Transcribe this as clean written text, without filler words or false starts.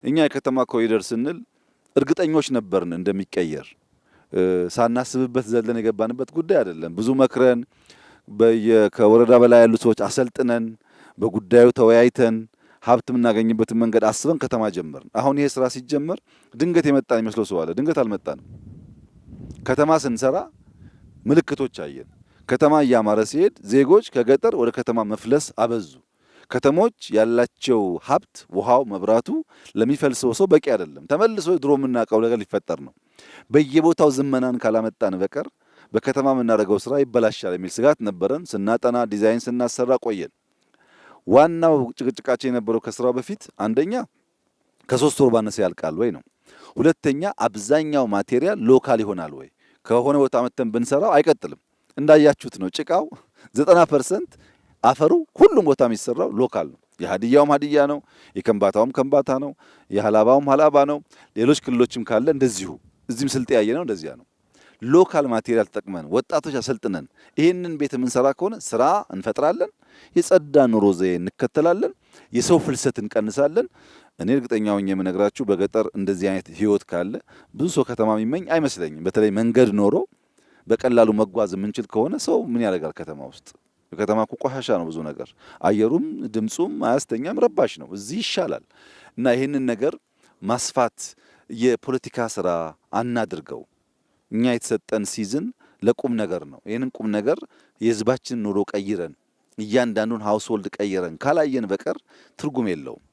እኛ የከተማ ኮሪደር ስንል እርግጠኞች ነበርን እንደሚቀየር። ሳናስብበት ዘለን የገባንበት ጉዳይ አይደለም። ብዙ መክረን ከወረዳ በላይ ያሉ ሰዎች አሰልጥነን በጉዳዩ ተወያይተን ሀብት የምናገኝበትን መንገድ አስበን ከተማ ጀመርን። አሁን ይሄ ስራ ሲጀመር ድንገት የመጣ የሚመስለው ሰው አለ። ድንገት አልመጣንም። ከተማ ስንሰራ ምልክቶች አየን። ከተማ እያማረ ሲሄድ ዜጎች ከገጠር ወደ ከተማ መፍለስ አበዙ። ከተሞች ያላቸው ሀብት ውሃው፣ መብራቱ ለሚፈልሰው ሰው በቂ አይደለም። ተመልሶ ድሮ የምናውቀው ነገር ሊፈጠር ነው። በየቦታው ዝመናን ካላመጣን በቀር በከተማ የምናደርገው ስራ ይበላሻል የሚል ስጋት ነበረን። ስናጠና ዲዛይን ስናሰራ ቆየን። ዋናው ጭቅጭቃችን የነበረው ከስራው በፊት አንደኛ ከ3 ወር ባነሰ ያልቃል ወይ ነው። ሁለተኛ አብዛኛው ማቴሪያል ሎካል ይሆናል ወይ? ከሆነ ቦታ መተን ብንሰራው አይቀጥልም። እንዳያችሁት ነው ጭቃው 90% አፈሩ ሁሉም ቦታ የሚሰራው ሎካል ነው። የሀዲያውም ሀዲያ ነው፣ የከምባታውም ከምባታ ነው፣ የሀላባውም ሀላባ ነው። ሌሎች ክልሎችም ካለ እንደዚሁ፣ እዚህም ስልጤ ያየ ነው እንደዚያ ነው። ሎካል ማቴሪያል ተጠቅመን ወጣቶች አሰልጥነን ይህንን ቤት የምንሰራ ከሆነ ስራ እንፈጥራለን፣ የጸዳ ኑሮ ዘዬ እንከተላለን፣ የሰው ፍልሰት እንቀንሳለን። እኔ እርግጠኛ ሆኜ የምነግራችሁ በገጠር እንደዚህ አይነት ህይወት ካለ ብዙ ሰው ከተማ የሚመኝ አይመስለኝም። በተለይ መንገድ ኖሮ በቀላሉ መጓዝ የምንችል ከሆነ ሰው ምን ያደርጋል ከተማ ውስጥ? ከተማ እኮ ቆሻሻ ነው ብዙ ነገር፣ አየሩም ድምጹም አያስተኛም፣ ረባሽ ነው። እዚህ ይሻላል። እና ይህንን ነገር ማስፋት የፖለቲካ ስራ አናድርገው። እኛ የተሰጠን ሲዝን ለቁም ነገር ነው። ይህንን ቁም ነገር የህዝባችንን ኑሮ ቀይረን እያንዳንዱን ሃውስሆልድ ቀይረን ካላየን በቀር ትርጉም የለውም።